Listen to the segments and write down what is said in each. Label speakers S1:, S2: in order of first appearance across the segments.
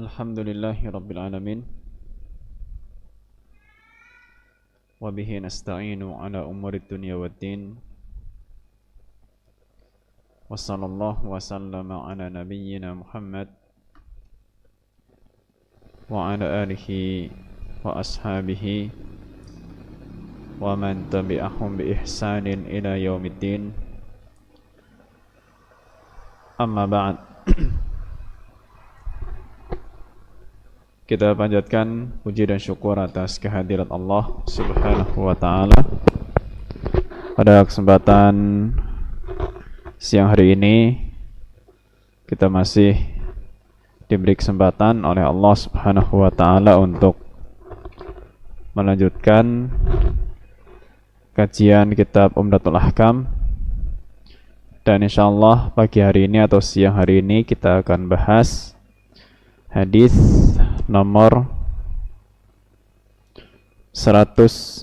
S1: Alhamdulillahi Rabbil Alamin. Wabihi nasta'inu ala umuri dunya waddin. Wa sallallahu wa sallama ala nabiyyina Muhammad wa ala alihi wa ashabihi wa man tabi'ahum bi ihsanin ila yaumiddin. Amma ba'd. Kita panjatkan puji dan syukur atas kehadirat Allah Subhanahu wa ta'ala. Pada kesempatan siang hari ini kita masih diberi kesempatan oleh Allah Subhanahu wa ta'ala untuk melanjutkan kajian kitab Umdatul Ahkam. Dan insyaallah pagi hari ini atau siang hari ini kita akan bahas hadis nomor 179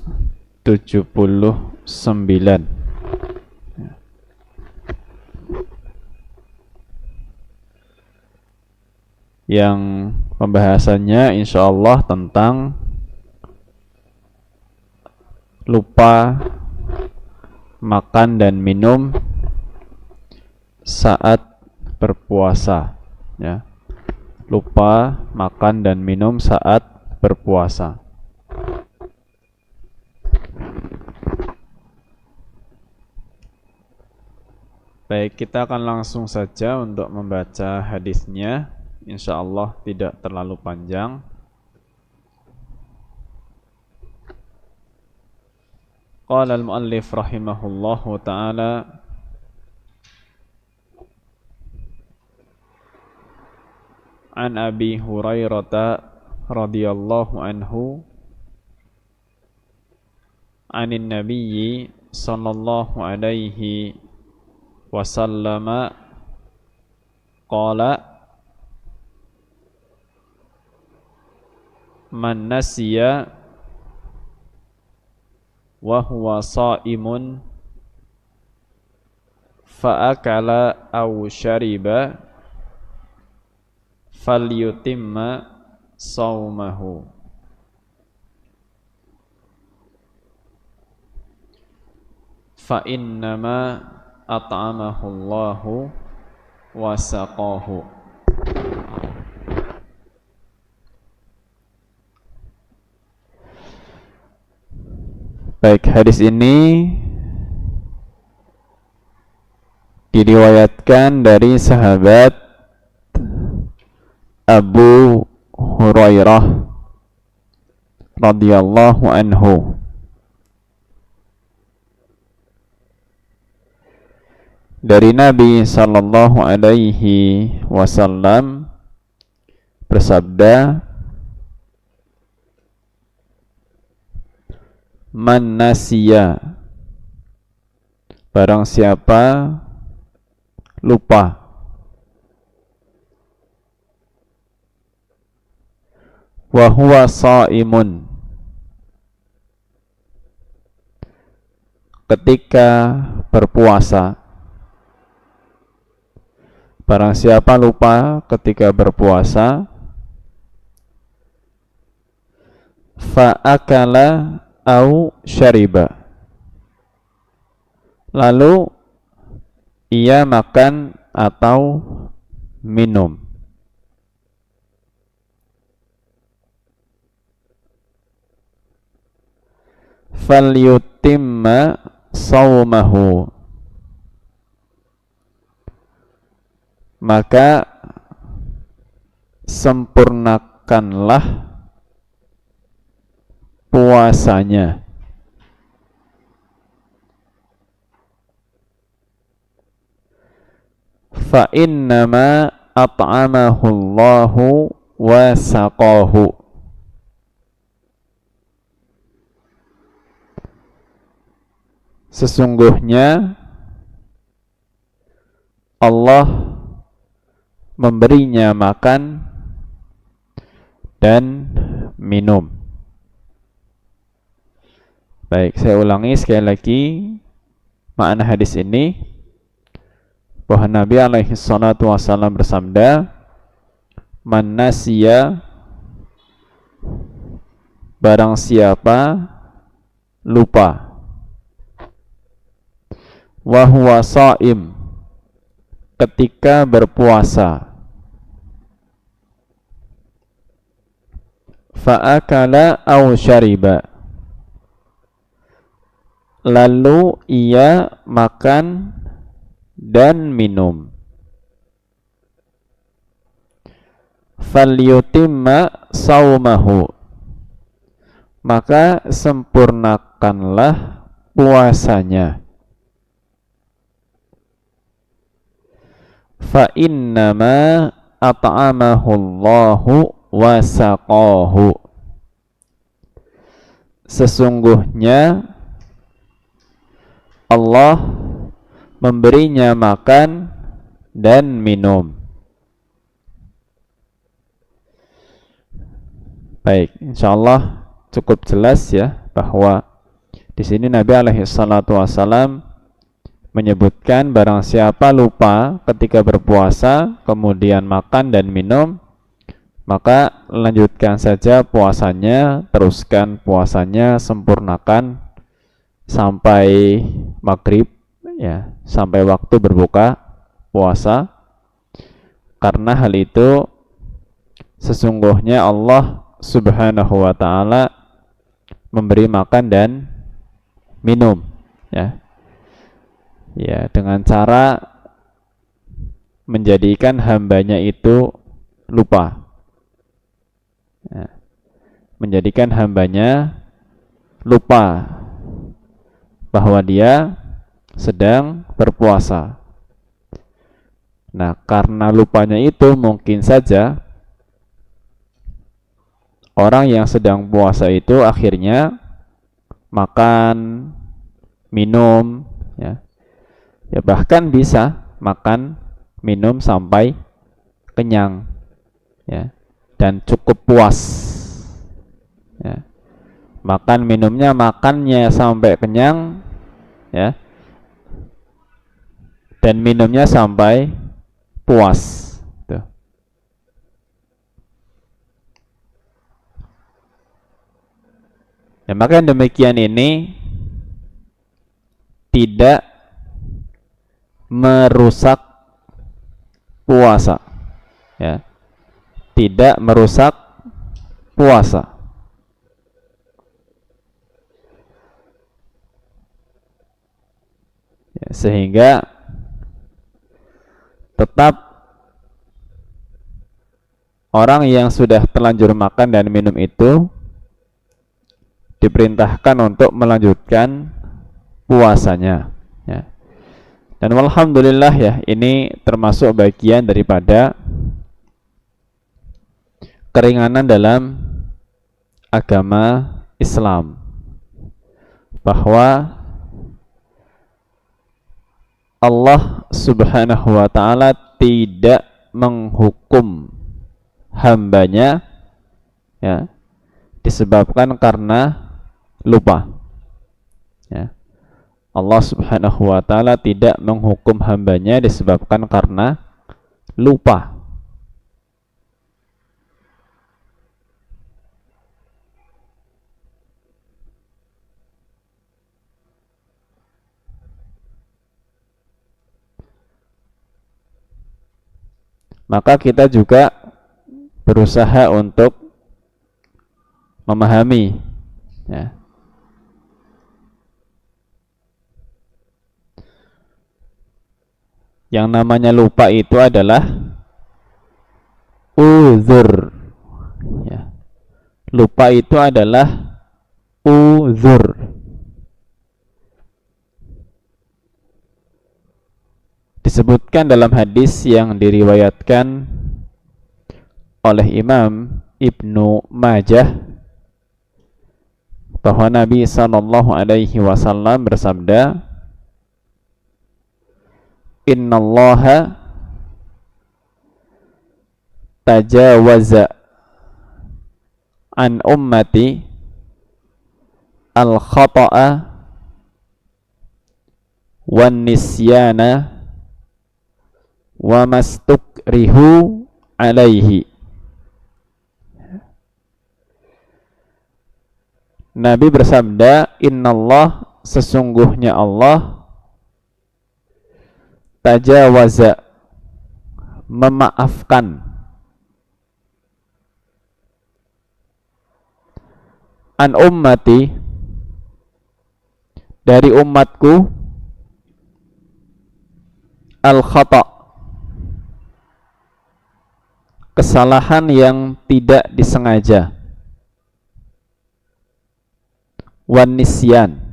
S1: yang pembahasannya insyaallah tentang lupa makan dan minum saat berpuasa, ya. Lupa makan dan minum saat berpuasa. Baik, kita akan langsung saja untuk membaca hadisnya. Insyaallah tidak terlalu panjang. Qala al-muallif rahimahullahu ta'ala, an Abi Hurairah radhiyallahu anhu anin nabiyyi sallallahu alaihi wasallam qala man nasiya wa huwa shaimun fa akala aw shariba falyutimma saumahu. Fa innama at'amahu Allahu wa saqahu. Baik, hadis ini diriwayatkan dari sahabat Abu Hurairah radhiyallahu anhu dari Nabi sallallahu alaihi wasallam bersabda, man nasiya, barang siapa lupa, wa huwa shaimun, ketika berpuasa. Barang siapa lupa ketika berpuasa, fa akala au syariba, lalu ia makan atau minum, falyutimma saumahu, maka sempurnakanlah puasanya. Fa innama at'amahu Allahu wa saqahu, sesungguhnya Allah memberinya makan dan minum. Baik, saya ulangi sekali lagi makna hadis ini, bahwa Nabi alaihi salatu wasallam bersabda, man nasiya, barang siapa lupa, wa huwa shaim, ketika berpuasa, fa'akala aw syariba, lalu ia makan dan minum, falyutimma saumahu, maka sempurnakanlah puasanya, fa innama at'amahu Allahu wa saqahu, sesungguhnya Allah memberinya makan dan minum. Baik, insyaallah cukup jelas ya bahwa di sini Nabi alaihi salatu wasalam menyebutkan barang siapa lupa ketika berpuasa kemudian makan dan minum, maka lanjutkan saja puasanya, teruskan puasanya, sempurnakan sampai maghrib ya, sampai waktu berbuka puasa, karena hal itu sesungguhnya Allah Subhanahu wa ta'ala memberi makan dan minum ya, ya dengan cara menjadikan hambanya itu lupa ya, menjadikan hambanya lupa bahwa dia sedang berpuasa. Nah, karena lupanya itu mungkin saja orang yang sedang puasa itu akhirnya makan, minum, ya, ya bahkan bisa makan, minum sampai kenyang, ya, dan cukup puas, ya. Makan minumnya, makannya sampai kenyang, ya, dan minumnya sampai puas. Tuh. Ya, maka demikian ini tidak merusak puasa, ya, tidak merusak puasa. Ya, sehingga tetap orang yang sudah terlanjur makan dan minum itu diperintahkan untuk melanjutkan puasanya ya. Dan alhamdulillah ya, ini termasuk bagian daripada keringanan dalam agama Islam, bahwa Allah Subhanahu wa ta'ala tidak menghukum hambanya ya, disebabkan karena lupa ya. Allah Subhanahu wa ta'ala tidak menghukum hambanya disebabkan karena lupa. Maka kita juga berusaha untuk memahami ya, yang namanya lupa itu adalah uzur ya. Lupa itu adalah uzur. Disebutkan dalam hadis yang diriwayatkan oleh Imam Ibnu Majah bahwa Nabi sallallahu alaihi wasallam bersabda, "Innallaha tajawaza an ummati al-khata'a wan nisyana wa mastukrihu alaihi." Nabi bersabda, "Innallah, sesungguhnya Allah tajawaza, memaafkan, an ummati, dari umatku, al khata, kesalahan yang tidak disengaja, wan nisyan,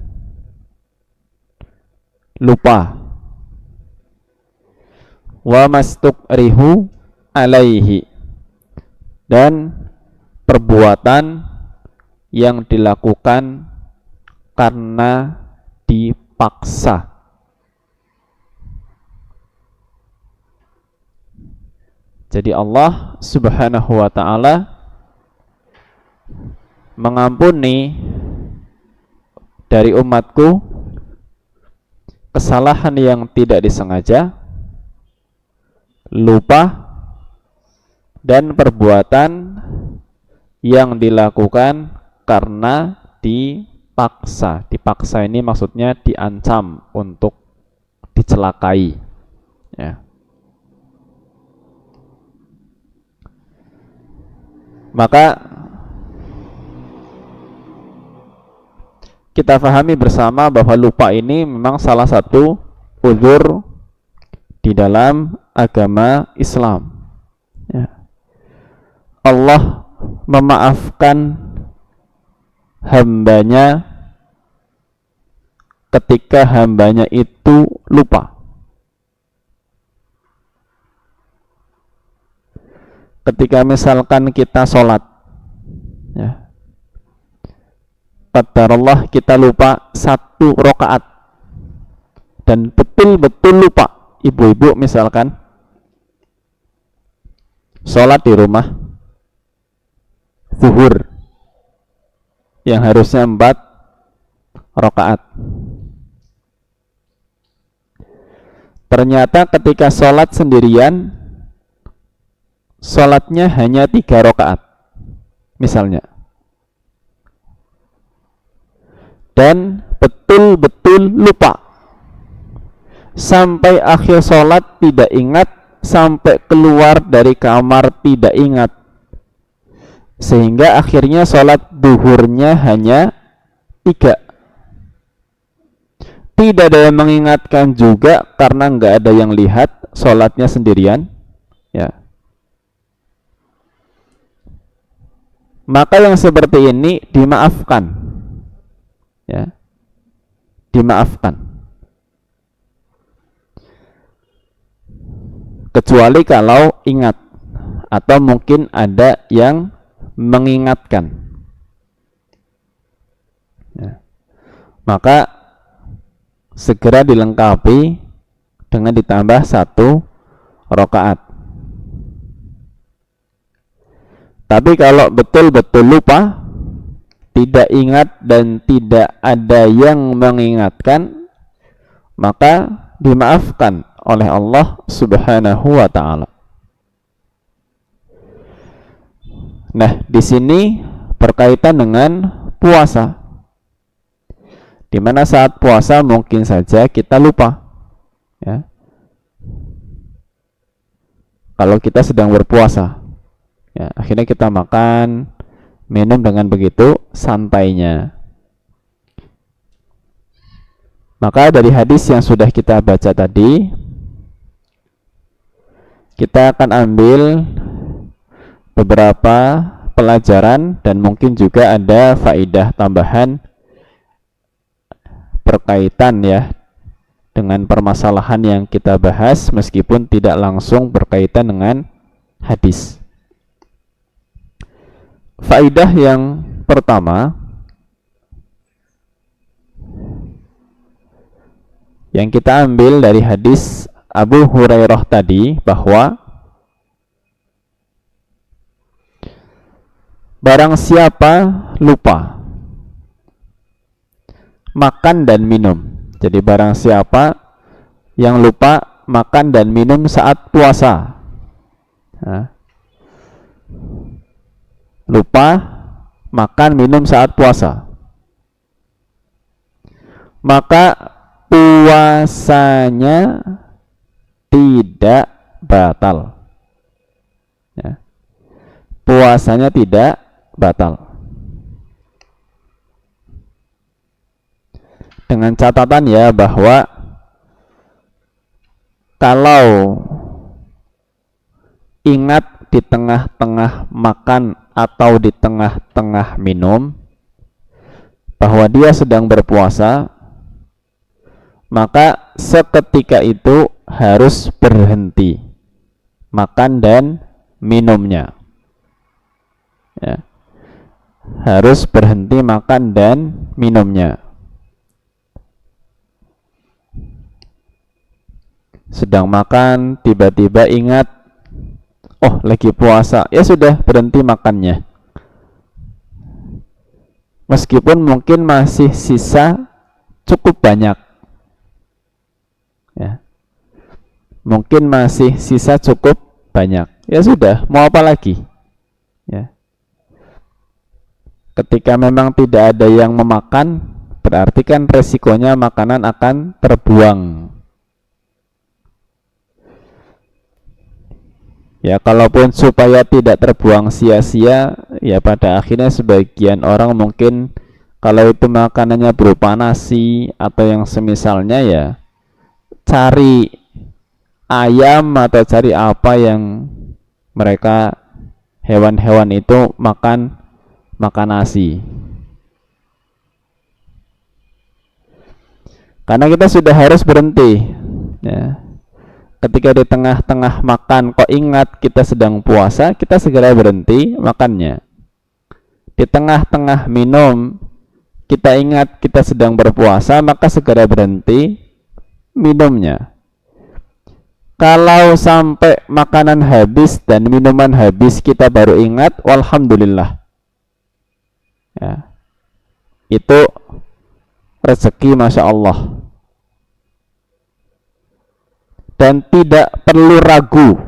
S1: lupa, wa mastukrihu alaihi, dan perbuatan yang dilakukan karena dipaksa." Jadi Allah Subhanahu wa ta'ala mengampuni dari umatku kesalahan yang tidak disengaja, lupa, dan perbuatan yang dilakukan karena dipaksa. Dipaksa ini maksudnya diancam untuk dicelakai, ya. Maka kita pahami bersama bahwa lupa ini memang salah satu uzur di dalam agama Islam, ya. Allah memaafkan hambanya ketika hambanya itu lupa. Ketika misalkan kita sholat, ya, qadarullah kita lupa 1 rakaat dan betul-betul lupa. Ibu-ibu misalkan sholat di rumah zuhur yang harusnya 4 rakaat, ternyata ketika sholat sendirian sholatnya hanya 3 rakaat misalnya, dan betul-betul lupa sampai akhir sholat tidak ingat, sampai keluar dari kamar tidak ingat, sehingga akhirnya sholat duhurnya hanya 3. Tidak ada yang mengingatkan juga karena nggak ada yang lihat, sholatnya sendirian, ya. Maka yang seperti ini dimaafkan, ya, dimaafkan. Kecuali kalau ingat atau mungkin ada yang mengingatkan, ya. Maka segera dilengkapi dengan ditambah 1 rakaat. Tapi kalau betul-betul lupa, tidak ingat dan tidak ada yang mengingatkan, maka dimaafkan oleh Allah Subhanahu wa ta'ala. Nah, di sini berkaitan dengan puasa, di mana saat puasa mungkin saja kita lupa, ya. Kalau kita sedang berpuasa, ya, akhirnya kita makan, minum dengan begitu santainya. Maka dari hadis yang sudah kita baca tadi, kita akan ambil beberapa pelajaran dan mungkin juga ada faidah tambahan berkaitan, ya, dengan permasalahan yang kita bahas, meskipun tidak langsung berkaitan dengan hadis. Faidah yang pertama yang kita ambil dari hadis Abu Hurairah tadi, bahwa barang siapa lupa makan dan minum. Jadi barang siapa yang lupa makan dan minum saat puasa, nah, lupa makan minum saat puasa, maka puasanya tidak batal. Ya. Puasanya tidak batal. Dengan catatan ya bahwa kalau ingat di tengah-tengah makan atau di tengah-tengah minum bahwa dia sedang berpuasa, maka seketika itu harus berhenti makan dan minumnya. Ya. Harus berhenti makan dan minumnya. Sedang makan, tiba-tiba ingat, oh lagi puasa, ya sudah berhenti makannya. Meskipun mungkin masih sisa cukup banyak. Ya. Mungkin masih sisa cukup banyak. Ya sudah, mau apa lagi? Ya. Ketika memang tidak ada yang memakan, berarti kan resikonya makanan akan terbuang. Ya, kalaupun supaya tidak terbuang sia-sia, ya pada akhirnya sebagian orang mungkin kalau itu makanannya berupa nasi atau yang semisalnya, ya cari ayam atau cari apa yang mereka hewan-hewan itu makan nasi. Karena kita sudah harus berhenti. Ya. Ketika di tengah-tengah makan kok ingat kita sedang puasa, kita segera berhenti makannya. Di tengah-tengah minum kita ingat kita sedang berpuasa, maka segera berhenti minumnya. Kalau sampai makanan habis dan minuman habis kita baru ingat, walhamdulillah. Ya. Itu rezeki Masya Allah. Dan tidak perlu ragu,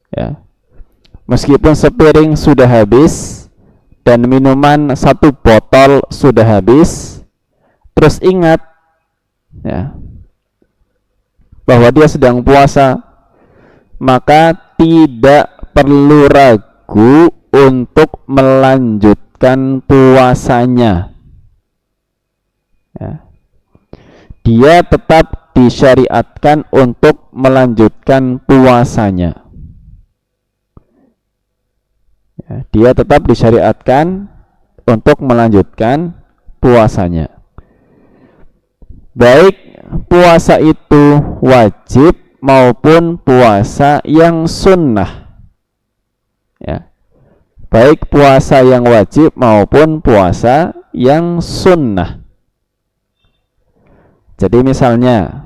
S1: ya. Meskipun sepiring sudah habis dan minuman 1 botol sudah habis, terus ingat, ya, bahwa dia sedang puasa, maka tidak perlu ragu untuk melanjutkan puasanya. Ya. Dia tetap disyariatkan untuk melanjutkan puasanya. Ya, dia tetap disyariatkan untuk melanjutkan puasanya. Baik puasa itu wajib maupun puasa yang sunnah. Ya. Baik puasa yang wajib maupun puasa yang sunnah. Jadi misalnya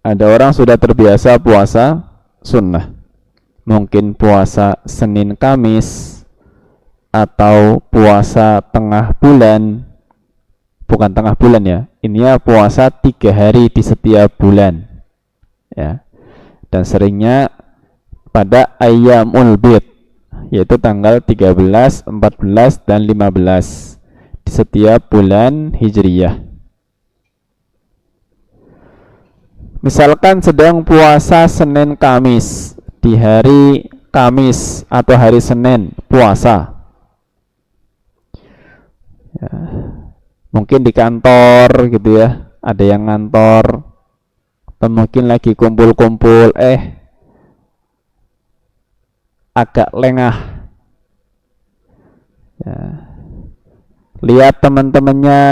S1: ada orang sudah terbiasa puasa sunnah, mungkin puasa Senin Kamis atau puasa tengah bulan, bukan tengah bulan ya, ini ya puasa 3 hari di setiap bulan, ya. Dan seringnya pada ayyamul bid, yaitu tanggal 13, 14 dan 15 di setiap bulan Hijriyah. Misalkan sedang puasa Senin Kamis, di hari Kamis atau hari Senin puasa, ya, mungkin di kantor gitu ya, ada yang ngantor atau mungkin lagi kumpul-kumpul, agak lengah, ya. Lihat teman-temannya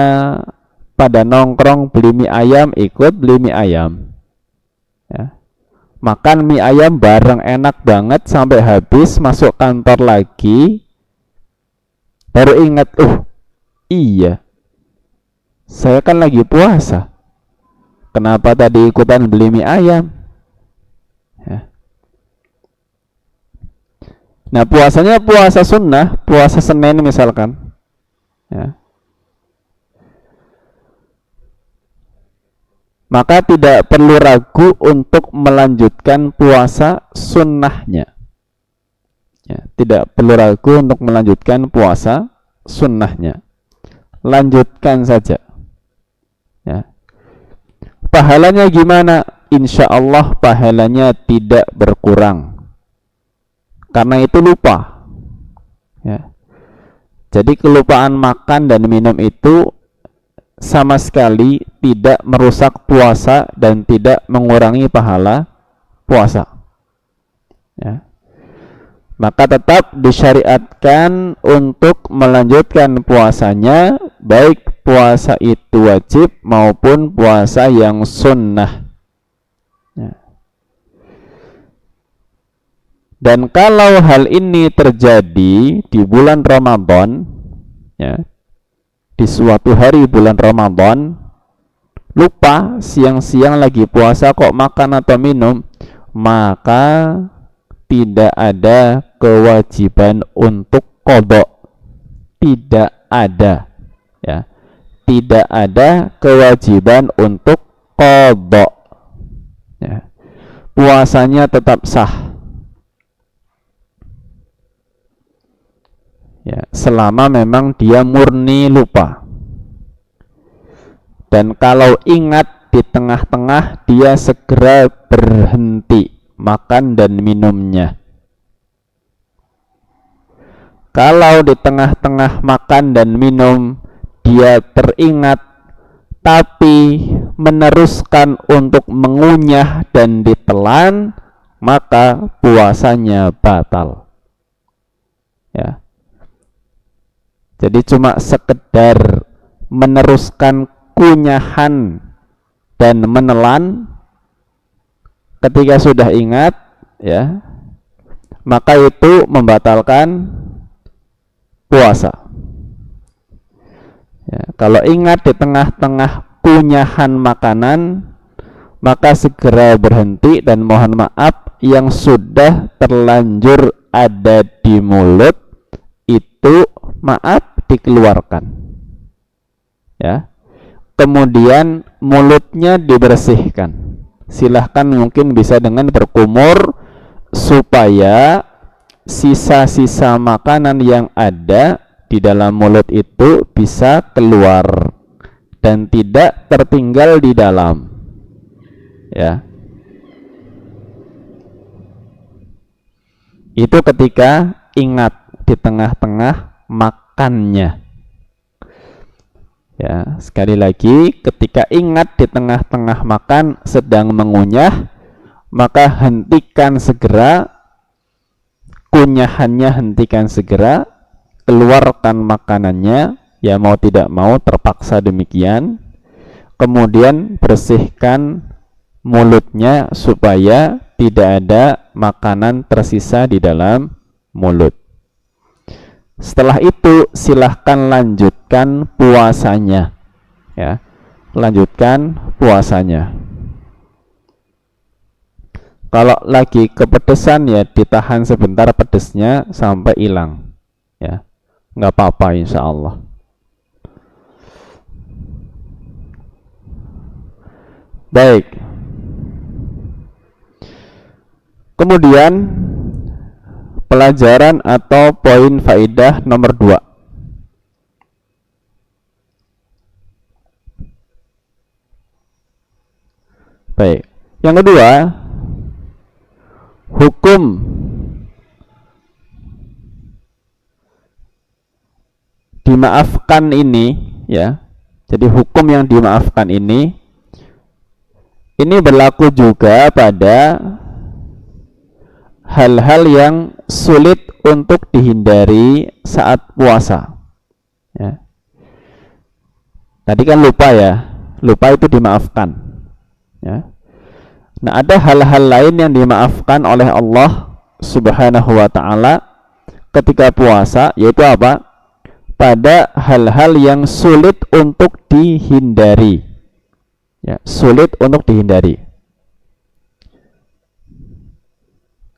S1: pada nongkrong beli mie ayam, ikut beli mie ayam, ya. Makan mie ayam bareng enak banget sampai habis, masuk kantor lagi baru ingat, iya saya kan lagi puasa, kenapa tadi ikutan beli mie ayam, ya. Nah puasanya puasa sunnah, puasa Senin misalkan, ya. Maka tidak perlu ragu untuk melanjutkan puasa sunnahnya, ya. Tidak perlu ragu untuk melanjutkan puasa sunnahnya. lanjutkan saja. Ya. Pahalanya gimana? Insya Allah pahalanya tidak berkurang, karena itu lupa. Ya. Jadi kelupaan makan dan minum itu sama sekali tidak merusak puasa dan tidak mengurangi pahala puasa. Ya. Maka tetap disyariatkan untuk melanjutkan puasanya, baik puasa itu wajib maupun puasa yang sunnah. Ya. Dan kalau hal ini terjadi di bulan Ramadan, ya, di suatu hari bulan Ramadan, lupa siang-siang lagi puasa kok makan atau minum, maka tidak ada kewajiban untuk qadha. Tidak ada, ya. Tidak ada kewajiban untuk qadha. Ya. Puasanya tetap sah. Ya, selama memang dia murni lupa. Dan kalau ingat di tengah-tengah, dia segera berhenti makan dan minumnya. Kalau di tengah-tengah makan dan minum dia teringat tapi meneruskan untuk mengunyah dan ditelan, maka puasanya batal. Ya. Jadi cuma sekedar meneruskan kunyahan dan menelan, ketika sudah ingat, ya, maka itu membatalkan puasa. Ya, kalau ingat di tengah-tengah kunyahan makanan, maka segera berhenti dan mohon maaf, yang sudah terlanjur ada di mulut itu maaf dikeluarkan. Ya. Kemudian mulutnya dibersihkan. Silahkan mungkin bisa dengan berkumur supaya sisa-sisa makanan yang ada di dalam mulut itu bisa keluar dan tidak tertinggal di dalam. Ya. Itu ketika ingat di tengah-tengah makannya. Ya, sekali lagi, ketika ingat di tengah-tengah makan sedang mengunyah, maka hentikan segera kunyahannya, hentikan segera, keluarkan makanannya, ya mau tidak mau terpaksa demikian. Kemudian bersihkan mulutnya supaya tidak ada makanan tersisa di dalam mulut. Setelah itu silahkan lanjutkan puasanya, ya, lanjutkan puasanya. Kalau lagi kepedesan, ya ditahan sebentar pedesnya sampai hilang, ya, nggak apa-apa insya Allah. Baik. Kemudian pelajaran atau poin faidah nomor 2. Baik. Yang kedua, hukum dimaafkan ini, ya. Jadi hukum yang dimaafkan ini berlaku juga pada hal-hal yang sulit untuk dihindari saat puasa. Ya. Tadi kan lupa, ya, lupa itu dimaafkan. Ya. Nah, ada hal-hal lain yang dimaafkan oleh Allah Subhanahu wa Ta'ala ketika puasa, yaitu apa? Pada hal-hal yang sulit untuk dihindari. Ya, sulit untuk dihindari.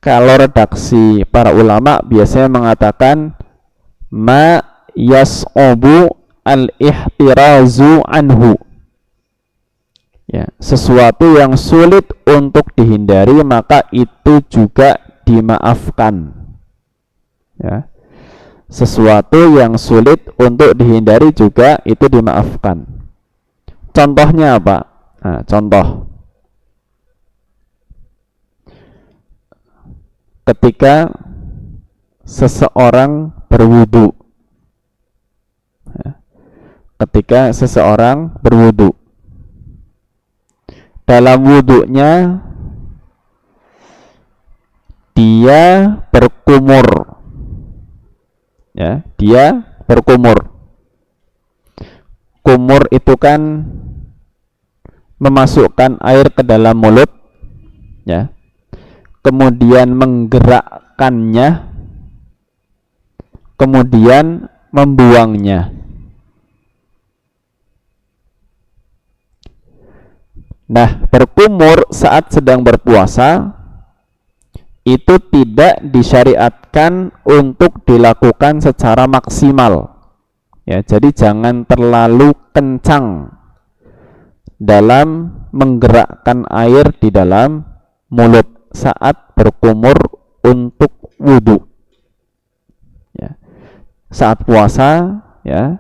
S1: Kalau redaksi para ulama biasanya mengatakan ma yas'ubu al-ihtirazu anhu. Ya, sesuatu yang sulit untuk dihindari maka itu juga dimaafkan. Ya. Sesuatu yang sulit untuk dihindari juga itu dimaafkan. Contohnya apa? Nah, contoh ketika seseorang berwudu. Ketika seseorang berwudu, dalam wudunya dia berkumur, ya, dia berkumur. Kumur itu kan memasukkan air ke dalam mulut, ya, kemudian menggerakkannya, kemudian membuangnya. Nah, berkumur saat sedang berpuasa itu tidak disyariatkan untuk dilakukan secara maksimal. Ya, jadi jangan terlalu kencang dalam menggerakkan air di dalam mulut saat berkumur untuk wudhu. Ya. Saat puasa, ya,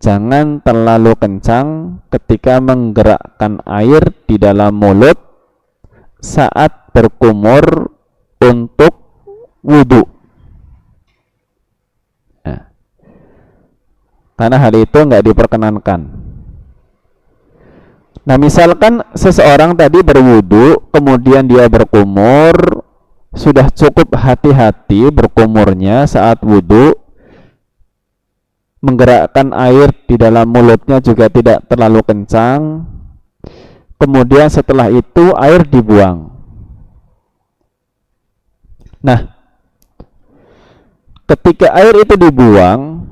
S1: jangan terlalu kencang ketika menggerakkan air di dalam mulut saat berkumur untuk wudhu. Ya. Karena hal itu nggak diperkenankan. Nah, misalkan seseorang tadi berwudhu, kemudian dia berkumur, sudah cukup hati-hati berkumurnya saat wudhu, menggerakkan air di dalam mulutnya juga tidak terlalu kencang, kemudian setelah itu air dibuang. Nah, ketika air itu dibuang,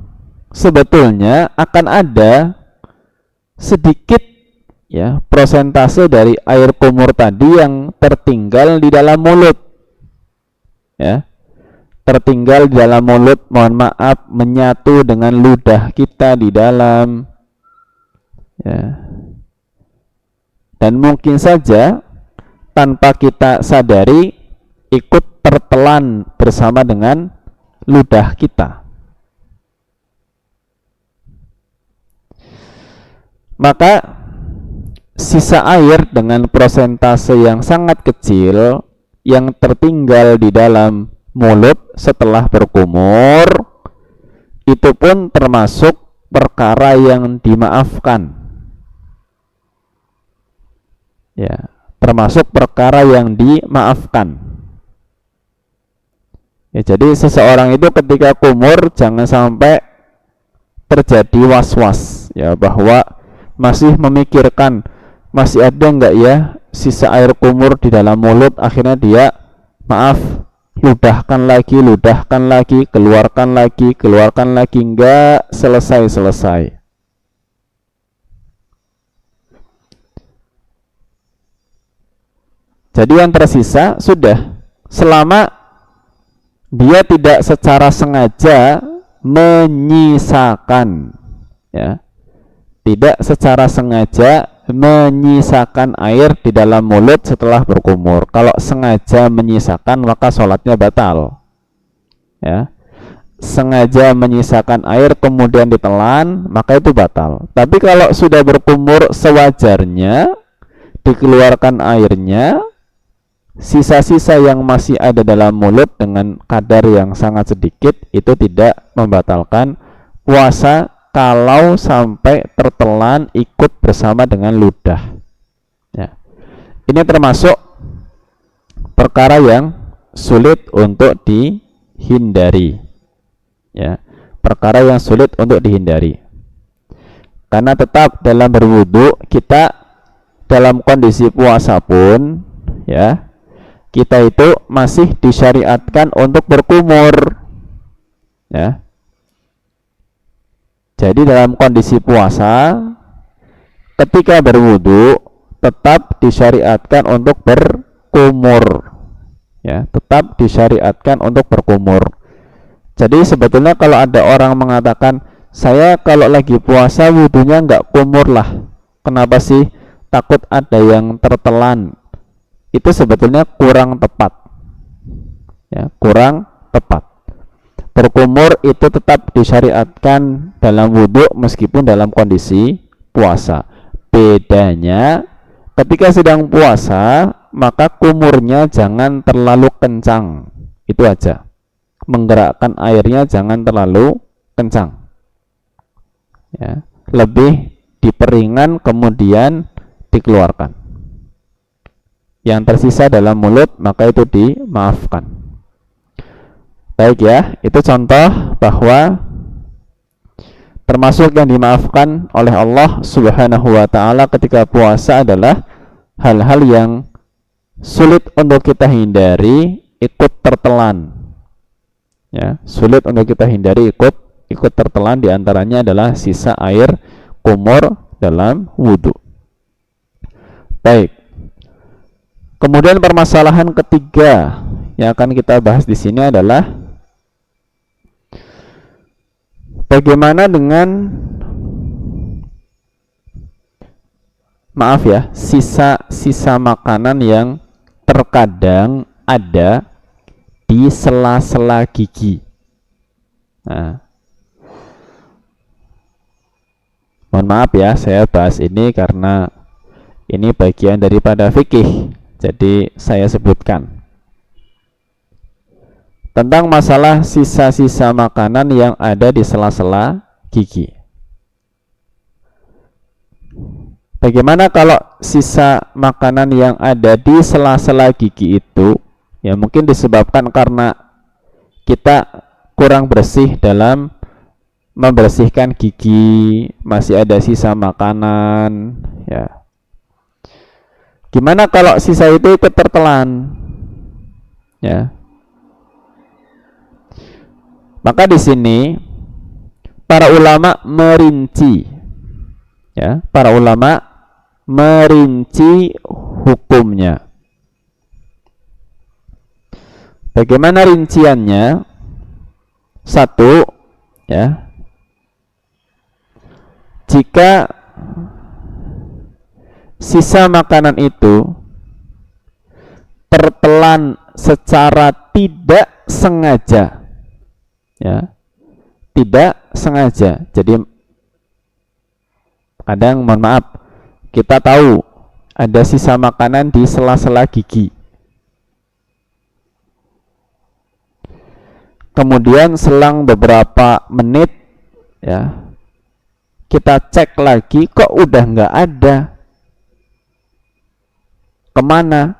S1: sebetulnya akan ada sedikit, ya, persentase dari air kumur tadi yang tertinggal di dalam mulut, ya, tertinggal di dalam mulut, mohon maaf, menyatu dengan ludah kita di dalam, ya, dan mungkin saja tanpa kita sadari ikut tertelan bersama dengan ludah kita. Maka sisa air dengan persentase yang sangat kecil yang tertinggal di dalam mulut setelah berkumur itu pun termasuk perkara yang dimaafkan. Ya, termasuk perkara yang dimaafkan. Ya, jadi seseorang itu ketika kumur jangan sampai terjadi was-was, ya, bahwa masih memikirkan masih ada enggak ya sisa air kumur di dalam mulut, akhirnya dia ludahkan lagi, keluarkan lagi, enggak selesai. Jadi yang tersisa sudah, selama dia tidak secara sengaja menyisakan, ya, tidak secara sengaja menyisakan air di dalam mulut setelah berkumur. Kalau sengaja menyisakan maka sholatnya batal, ya. Sengaja menyisakan air kemudian ditelan maka itu batal. Tapi kalau sudah berkumur sewajarnya, dikeluarkan airnya, sisa-sisa yang masih ada dalam mulut dengan kadar yang sangat sedikit itu tidak membatalkan puasa kalau sampai tertelan ikut bersama dengan ludah, ya. Ini termasuk perkara yang sulit untuk dihindari, ya, perkara yang sulit untuk dihindari. Karena tetap dalam berwudu kita dalam kondisi puasa pun, ya, kita itu masih disyariatkan untuk berkumur, ya. Jadi dalam kondisi puasa ketika berwudu tetap disyariatkan untuk berkumur, ya, tetap disyariatkan untuk berkumur. Jadi sebetulnya kalau ada orang mengatakan saya kalau lagi puasa wudunya enggak kumur lah, kenapa sih, takut ada yang tertelan, itu sebetulnya kurang tepat, ya, kurang tepat. Berkumur itu tetap disyariatkan dalam wudhu meskipun dalam kondisi puasa. Bedanya ketika sedang puasa maka kumurnya jangan terlalu kencang. Itu aja. Menggerakkan airnya jangan terlalu kencang. Ya, lebih diperingan kemudian dikeluarkan. Yang tersisa dalam mulut maka itu dimaafkan. Baik ya, itu contoh bahwa termasuk yang dimaafkan oleh Allah Subhanahu wa taala ketika puasa adalah hal-hal yang sulit untuk kita hindari ikut tertelan. Ya, sulit untuk kita hindari ikut tertelan, diantaranya adalah sisa air kumur dalam wudhu. Baik. Kemudian permasalahan ketiga yang akan kita bahas di sini adalah bagaimana dengan sisa-sisa makanan yang terkadang ada di sela-sela gigi. Nah, mohon maaf ya, saya bahas ini karena ini bagian daripada fikih, jadi saya sebutkan tentang masalah sisa-sisa makanan yang ada di sela-sela gigi. Bagaimana kalau sisa makanan yang ada di sela-sela gigi itu ya mungkin disebabkan karena kita kurang bersih dalam membersihkan gigi, masih ada sisa makanan ya. Gimana kalau sisa itu ikut tertelan? Ya. Maka di sini para ulama merinci, ya, para ulama merinci hukumnya. Bagaimana rinciannya? Satu, ya, jika sisa makanan itu tertelan secara tidak sengaja, ya, tidak sengaja. Jadi kadang, mohon maaf, kita tahu ada sisa makanan di sela-sela gigi, kemudian selang beberapa menit ya kita cek lagi, kok udah nggak ada, kemana?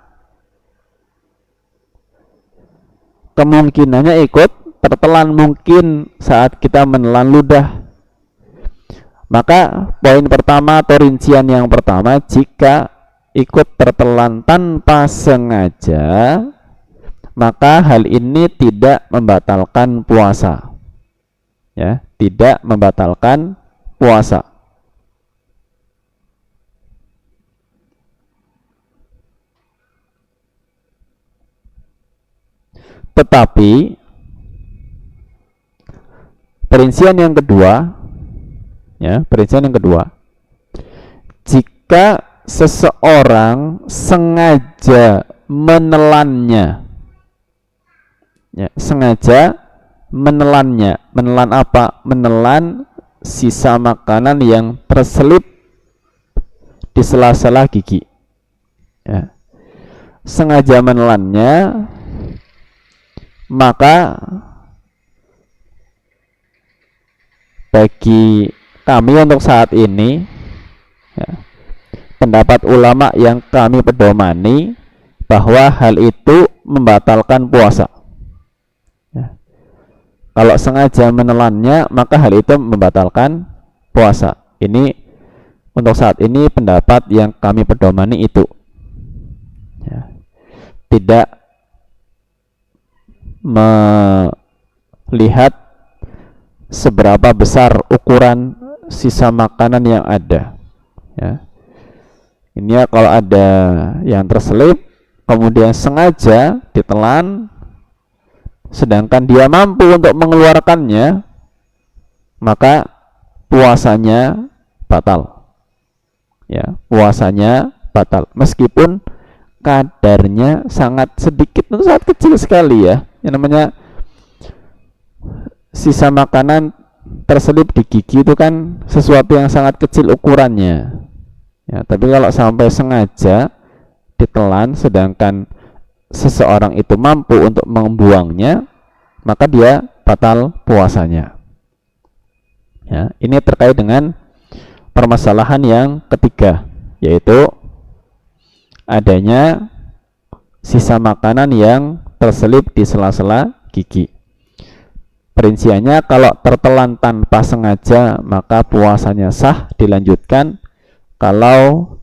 S1: Kemungkinannya ikut tertelan, mungkin saat kita menelan ludah. Maka poin pertama atau rincian yang pertama, jika ikut tertelan tanpa sengaja, maka hal ini tidak membatalkan puasa. Ya, tidak membatalkan puasa. Tetapi perincian yang kedua, ya, perincian yang kedua, jika seseorang sengaja menelannya, ya, sengaja menelannya, menelan apa? Menelan sisa makanan yang terselip di sela-sela gigi, ya, sengaja menelannya, maka bagi kami untuk saat ini, ya, pendapat ulama yang kami pedomani bahwa hal itu membatalkan puasa. Ya. Kalau sengaja menelannya, maka hal itu membatalkan puasa. Ini untuk saat ini pendapat yang kami pedomani itu. Ya. Tidak melihat seberapa besar ukuran sisa makanan yang ada, ya. Ini ya, kalau ada yang terselip kemudian sengaja ditelan sedangkan dia mampu untuk mengeluarkannya, maka puasanya batal, ya, puasanya batal meskipun kadarnya sangat sedikit, itu sangat kecil sekali, ya. Yang namanya sisa makanan terselip di gigi itu kan sesuatu yang sangat kecil ukurannya ya, tapi kalau sampai sengaja ditelan sedangkan seseorang itu mampu untuk membuangnya, maka dia batal puasanya ya. Ini terkait dengan permasalahan yang ketiga, yaitu adanya sisa makanan yang terselip di sela-sela gigi. Perinciannya, kalau tertelan tanpa sengaja maka puasanya sah dilanjutkan, kalau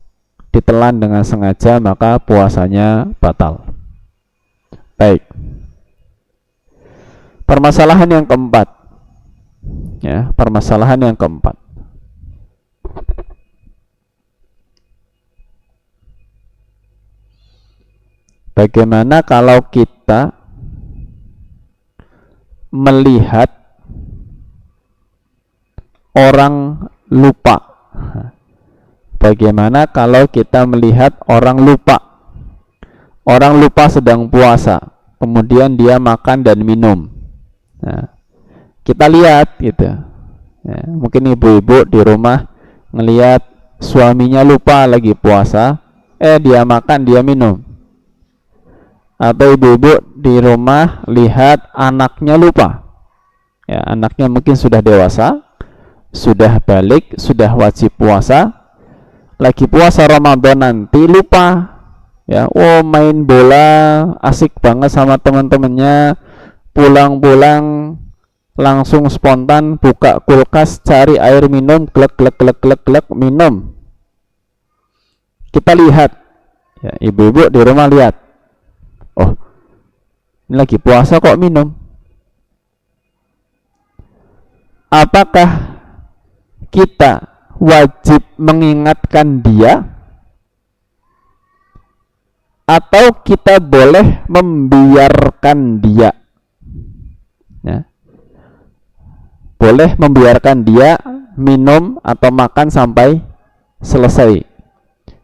S1: ditelan dengan sengaja maka puasanya batal. Baik, permasalahan yang keempat ya, permasalahan yang keempat, bagaimana kalau kita melihat orang lupa? Bagaimana kalau kita melihat orang lupa? Orang lupa sedang puasa, kemudian dia makan dan minum. Nah, kita lihat gitu. Ya, mungkin ibu-ibu di rumah ngelihat suaminya lupa lagi puasa, dia makan, dia minum. Atau ibu-ibu di rumah lihat anaknya lupa. Ya, anaknya mungkin sudah dewasa, sudah balik, sudah wajib puasa, lagi puasa Ramadan nanti lupa. Ya, main bola, asik banget sama teman-temannya, pulang-pulang langsung spontan buka kulkas, cari air minum, glek glek glek glek glek minum. Kita lihat, ya, ibu-ibu di rumah lihat, oh ini lagi puasa kok minum. Apakah kita wajib mengingatkan dia, atau kita boleh membiarkan dia? Ya. Boleh membiarkan dia minum atau makan sampai selesai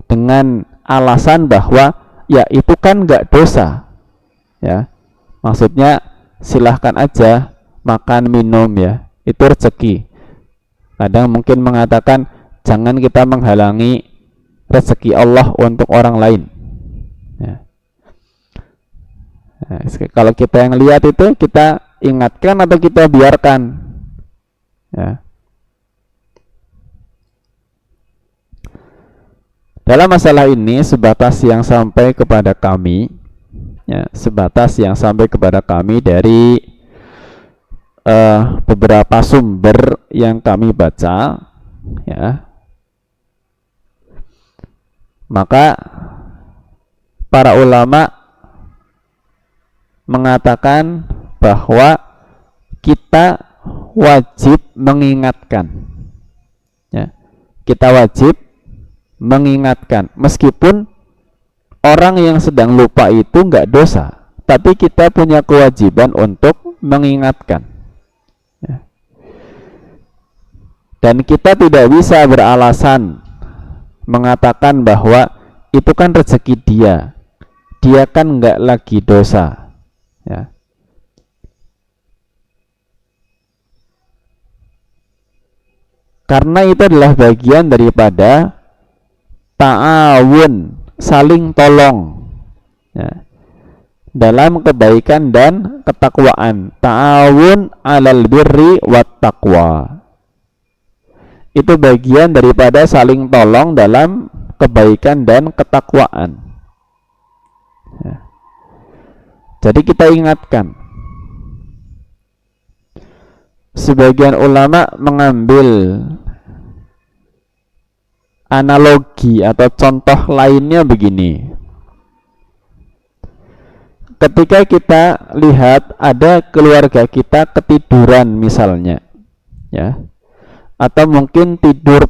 S1: dengan alasan bahwa ya itu kan nggak dosa ya, maksudnya silahkan aja makan minum ya, itu rezeki. Kadang mungkin mengatakan jangan kita menghalangi rezeki Allah untuk orang lain ya. Nah, kalau kita yang lihat itu, kita ingatkan atau kita biarkan ya. Dalam masalah ini sebatas yang sampai kepada kami ya, sebatas yang sampai kepada kami dari beberapa sumber yang kami baca ya, maka para ulama mengatakan bahwa kita wajib mengingatkan ya, kita wajib mengingatkan meskipun orang yang sedang lupa itu nggak dosa, tapi kita punya kewajiban untuk mengingatkan ya. Dan kita tidak bisa beralasan mengatakan bahwa itu kan rezeki dia, dia kan nggak lagi dosa ya. Karena itu adalah bagian daripada ta'awun, saling tolong ya, dalam kebaikan dan ketakwaan. Ta'awun 'alal birri wat taqwa, itu bagian daripada saling tolong dalam kebaikan dan ketakwaan ya. Jadi kita ingatkan. Sebagian ulama mengambil analogi atau contoh lainnya begini. Ketika kita lihat ada keluarga kita ketiduran misalnya ya, atau mungkin tidur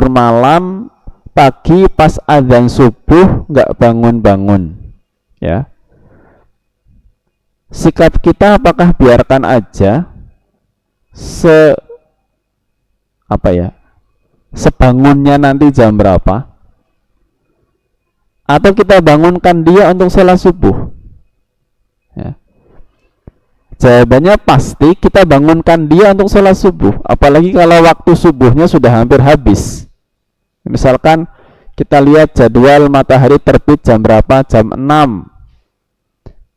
S1: malam, pagi pas azan subuh nggak bangun-bangun ya, sikap kita apakah biarkan aja sebangunnya nanti jam berapa, atau kita bangunkan dia untuk sholat subuh ya. Jawabannya pasti kita bangunkan dia untuk sholat subuh. Apalagi kalau waktu subuhnya sudah hampir habis. Misalkan kita lihat jadwal matahari terbit jam berapa? Jam 6.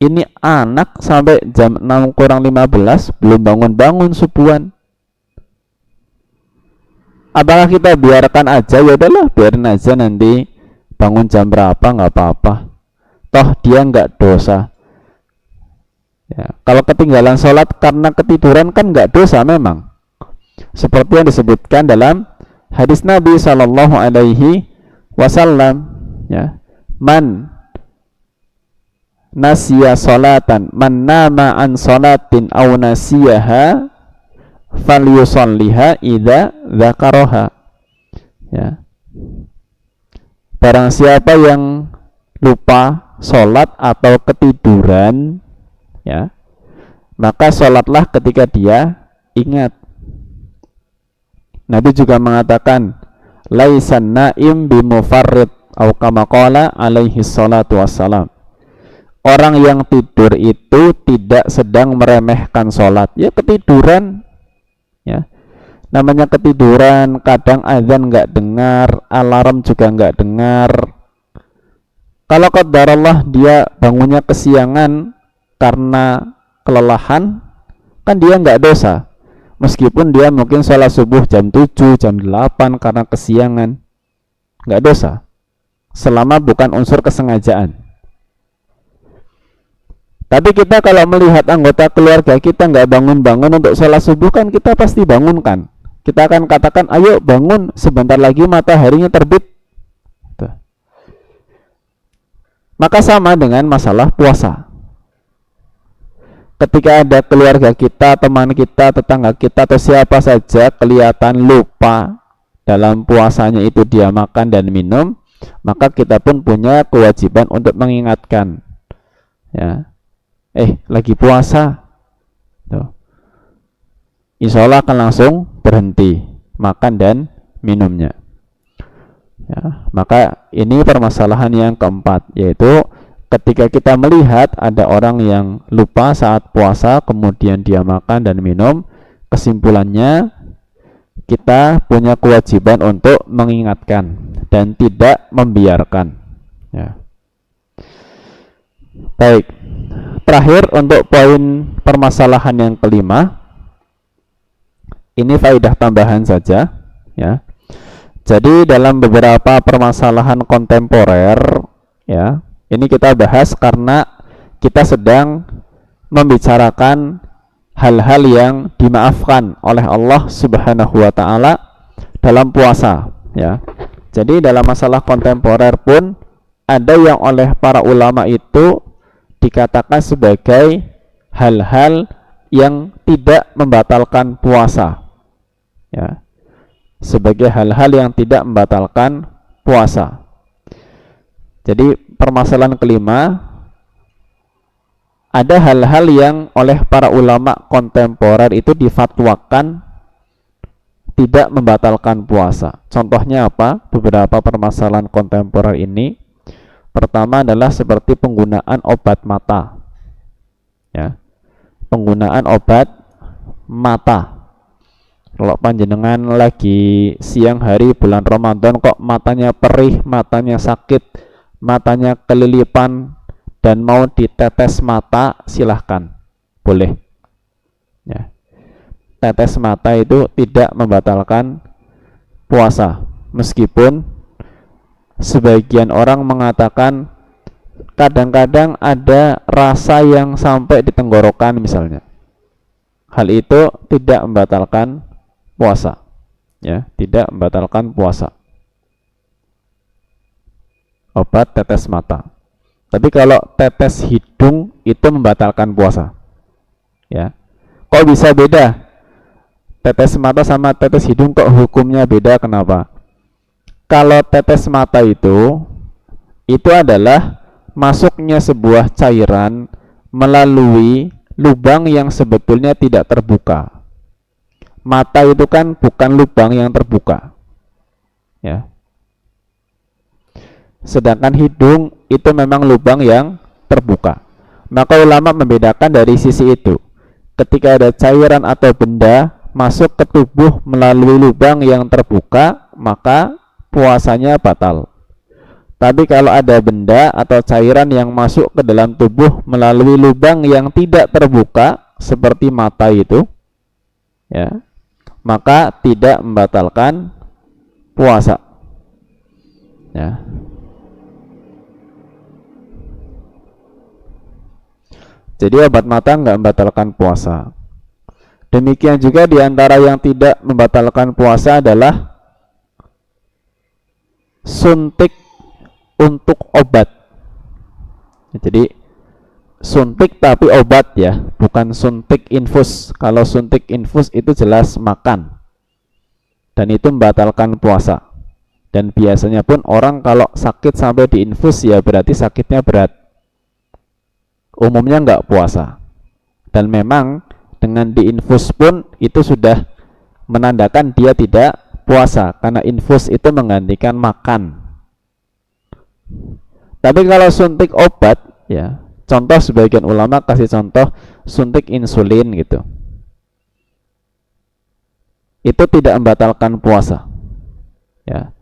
S1: Ini anak sampai jam 6 kurang 15 belum bangun-bangun subuhan. Apakah kita biarkan aja? Ya udahlah, biarin aja, nanti bangun jam berapa nggak apa-apa. Toh dia nggak dosa. Ya, kalau ketinggalan sholat karena ketiduran kan nggak dosa memang. Seperti yang disebutkan dalam hadis Nabi Shallallahu Alaihi Wasallam, ya, man nasiya sholatan, man nama an sholatin aw nasiyaha falyusalliha idza dzakaraha. Ya. Barang siapa yang lupa sholat atau ketiduran, ya, maka sholatlah ketika dia ingat. Nabi juga mengatakan, laisan naim bimufarrid atau kama qala alaihi salatu wassalam. Orang yang tidur itu tidak sedang meremehkan sholat. Ya, ketiduran. Ya, namanya ketiduran, kadang azan nggak dengar, alarm juga nggak dengar. Kalau qadarullah dia bangunnya kesiangan karena kelelahan, kan dia nggak dosa. Meskipun dia mungkin sholat subuh jam 7, jam 8 karena kesiangan, nggak dosa, selama bukan unsur kesengajaan. Tapi kita kalau melihat anggota keluarga kita nggak bangun-bangun untuk sholat subuh, kan kita pasti bangunkan. Kita akan katakan, ayo bangun, sebentar lagi mataharinya terbit. Tuh. Maka sama dengan masalah puasa. Ketika ada keluarga kita, teman kita, tetangga kita, atau siapa saja kelihatan lupa dalam puasanya itu dia makan dan minum, maka kita pun punya kewajiban untuk mengingatkan. Ya. Lagi puasa. Tuh. Insya Allah akan langsung berhenti makan dan minumnya. Ya, maka ini permasalahan yang keempat, yaitu ketika kita melihat ada orang yang lupa saat puasa kemudian dia makan dan minum, kesimpulannya kita punya kewajiban untuk mengingatkan dan tidak membiarkan. Ya. Baik. Terakhir untuk poin permasalahan yang kelima, ini faedah tambahan saja, ya. Jadi dalam beberapa permasalahan kontemporer, ya, ini kita bahas karena kita sedang membicarakan hal-hal yang dimaafkan oleh Allah Subhanahu wa taala dalam puasa, ya. Jadi dalam masalah kontemporer pun ada yang oleh para ulama itu dikatakan sebagai hal-hal yang tidak membatalkan puasa, ya, sebagai hal-hal yang tidak membatalkan puasa. Jadi permasalahan kelima, ada hal-hal yang oleh para ulama kontemporer itu difatwakan tidak membatalkan puasa. Contohnya apa? Beberapa permasalahan kontemporer ini, pertama adalah seperti penggunaan obat mata, ya, penggunaan obat mata. Kalau panjenengan lagi siang hari bulan Ramadan kok matanya perih, matanya sakit, matanya kelilipan dan mau ditetes mata, silahkan, boleh, ya. Tetes mata itu tidak membatalkan puasa, meskipun sebagian orang mengatakan kadang-kadang ada rasa yang sampai di tenggorokan misalnya. Hal itu tidak membatalkan puasa, ya, tidak membatalkan puasa. Obat tetes mata. Tapi kalau tetes hidung itu membatalkan puasa, ya. Kok bisa beda? Tetes mata sama tetes hidung kok hukumnya beda? Kenapa? Kalau tetes mata itu adalah masuknya sebuah cairan melalui lubang yang sebetulnya tidak terbuka. Mata itu kan bukan lubang yang terbuka, ya. Sedangkan hidung itu memang lubang yang terbuka. Maka ulama membedakan dari sisi itu. ketika ada cairan atau benda masuk ke tubuh melalui lubang yang terbuka, maka puasanya batal. Tapi kalau ada benda atau cairan yang masuk ke dalam tubuh melalui lubang yang tidak terbuka, seperti mata itu, ya, maka tidak membatalkan puasa. Ya. Jadi obat mata nggak membatalkan puasa. Demikian juga di antara yang tidak membatalkan puasa adalah suntik untuk obat. Jadi suntik tapi obat ya, bukan suntik infus. Kalau suntik infus itu jelas makan, dan itu membatalkan puasa. Dan biasanya pun orang kalau sakit sampai diinfus ya berarti sakitnya berat. Umumnya nggak puasa. Dan memang dengan diinfus pun itu sudah menandakan dia tidak puasa, karena infus itu menggantikan makan. Tapi kalau suntik obat ya, contoh sebagian ulama kasih contoh suntik insulin gitu, itu tidak membatalkan puasa ya.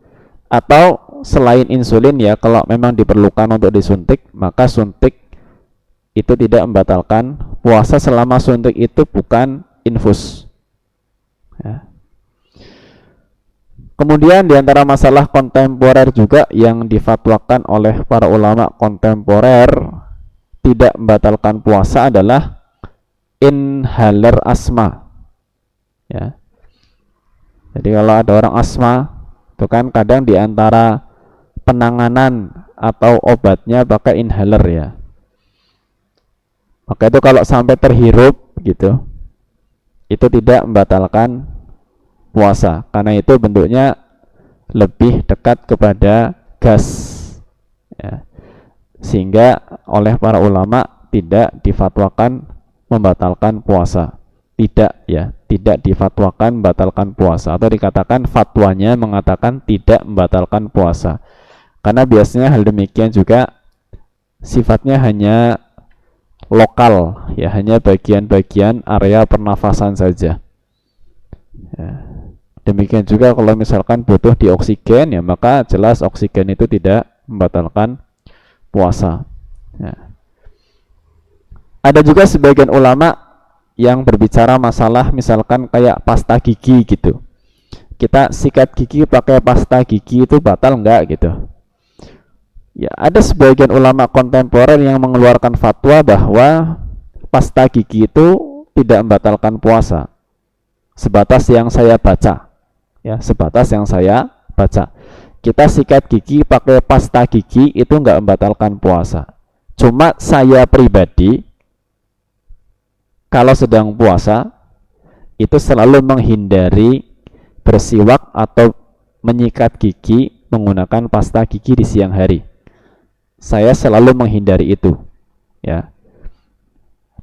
S1: Atau selain insulin ya, kalau memang diperlukan untuk disuntik, maka suntik itu tidak membatalkan puasa selama suntik itu bukan infus ya. Kemudian diantara masalah kontemporer juga yang difatwakan oleh para ulama kontemporer tidak membatalkan puasa adalah inhaler asma ya. Jadi kalau ada orang asma itu kan kadang diantara penanganan atau obatnya pakai inhaler ya. Maka itu kalau sampai terhirup gitu, itu tidak membatalkan puasa, karena itu bentuknya lebih dekat kepada gas ya. Sehingga oleh para ulama tidak difatwakan membatalkan puasa. Tidak ya, tidak difatwakan membatalkan puasa, atau dikatakan fatwanya mengatakan tidak membatalkan puasa. Karena biasanya hal demikian juga sifatnya hanya lokal ya, hanya bagian-bagian area pernafasan saja ya. Demikian juga kalau misalkan butuh dioksigen ya, maka jelas oksigen itu tidak membatalkan puasa ya. Ada juga sebagian ulama yang berbicara masalah misalkan kayak pasta gigi gitu, kita sikat gigi pakai pasta gigi itu batal enggak gitu ya. Ada sebagian ulama kontemporer yang mengeluarkan fatwa bahwa pasta gigi itu tidak membatalkan puasa. Sebatas yang saya baca ya, sebatas yang saya baca, kita sikat gigi pakai pasta gigi itu enggak membatalkan puasa. Cuma saya pribadi kalau sedang puasa itu selalu menghindari bersiwak atau menyikat gigi menggunakan pasta gigi di siang hari. Saya selalu menghindari itu ya,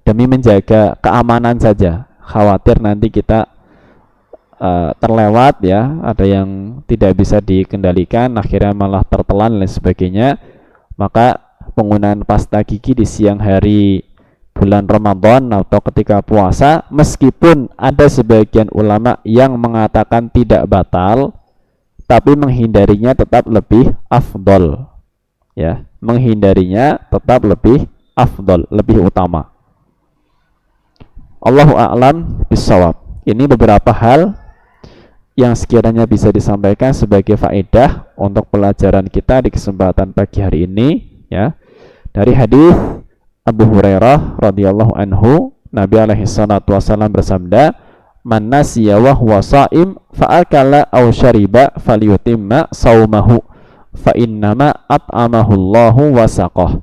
S1: demi menjaga keamanan saja. Khawatir nanti kita terlewat ya, ada yang tidak bisa dikendalikan, akhirnya malah tertelan dan sebagainya. Maka penggunaan pasta gigi di siang hari bulan Ramadan atau ketika puasa, meskipun ada sebagian ulama yang mengatakan tidak batal, tapi menghindarinya tetap lebih afdol ya, menghindarinya tetap lebih afdol, lebih utama. Allahu a'lam bissawab. Ini beberapa hal yang sekiranya bisa disampaikan sebagai faedah untuk pelajaran kita di kesempatan pagi hari ini ya. Dari hadis Abu Hurairah radhiyallahu anhu, Nabi alaihi salatu wasallam bersabda, "Man nasiya wa huwa shaim fa akala aw syariba falyutimma saumahu fa innama at'amahullahu wa saqah."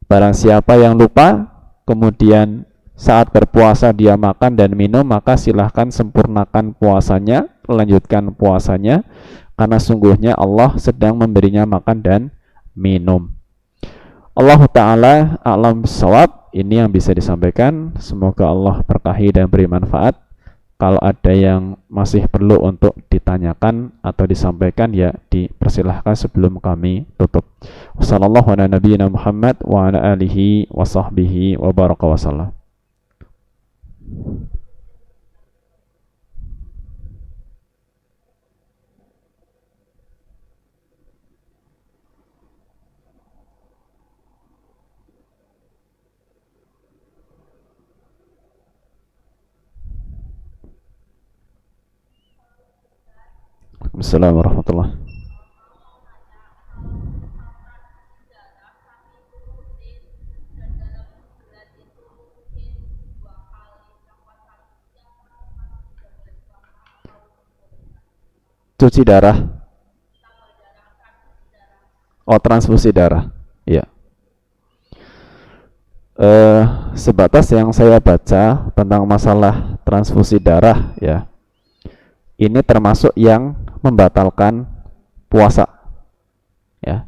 S1: Barang siapa yang lupa kemudian saat berpuasa dia makan dan minum, maka silahkan sempurnakan puasanya, lanjutkan puasanya, karena sungguhnya Allah sedang memberinya makan dan minum. Allah Ta'ala a'lam bissawab. Ini yang bisa disampaikan. Semoga Allah berkahi dan beri manfaat. Kalau ada yang masih perlu untuk ditanyakan atau disampaikan, ya dipersilahkan sebelum kami tutup. Wassallallahu ala nabiyyina Muhammad wa ala alihi wa sahbihi wa baraka wa sallam. Assalamualaikum warahmatullahi. Cuci darah. Oh, transfusi darah. Iya. Sebatas yang saya baca tentang masalah transfusi darah ya, ini termasuk yang membatalkan puasa ya.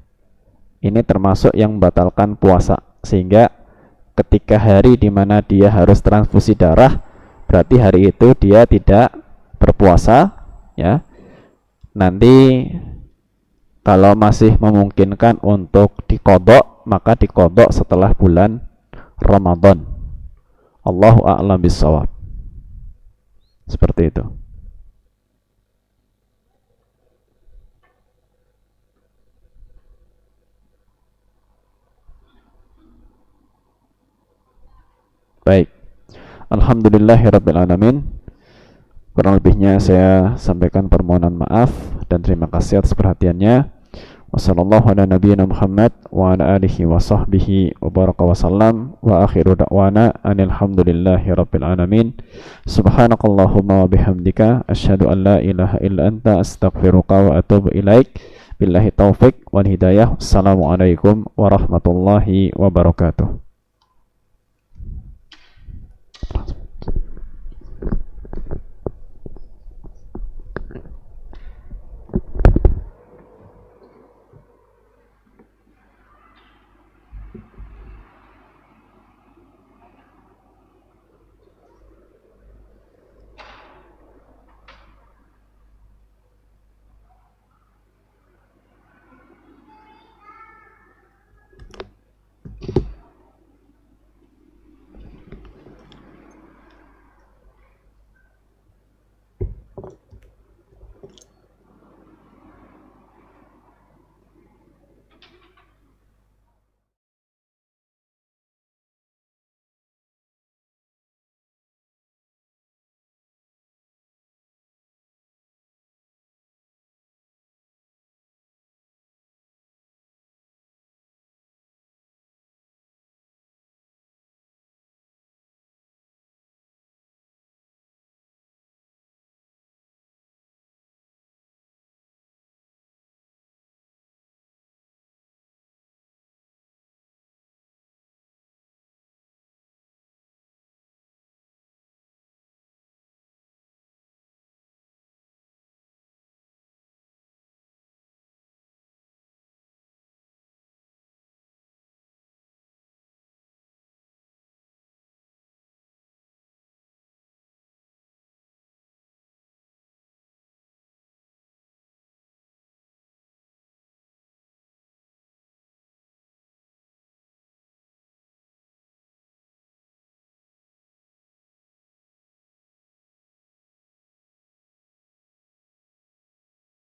S1: Ini termasuk yang membatalkan puasa, sehingga ketika hari di mana dia harus transfusi darah, berarti hari itu dia tidak berpuasa ya. Nanti kalau masih memungkinkan untuk dikodok, maka dikodok setelah bulan Ramadan. Allahu a'lam bishawab. Seperti itu. Baik. Alhamdulillahirrabbilalamin. Kurang lebihnya saya sampaikan permohonan maaf dan terima kasih atas perhatiannya. Wassallallahu ala nabiyyina Muhammad wa ala alihi wa sahbihi wa baraka wa sallam wa akhiru da'wana anil hamdulillahi rabbil alamin. Subhanakallahumma wa bihamdika asyhadu an la ilaha illa anta astaghfiruka wa atubu ilaik. Billahi taufik wal hidayah. Assalamualaikum warahmatullahi wabarakatuh.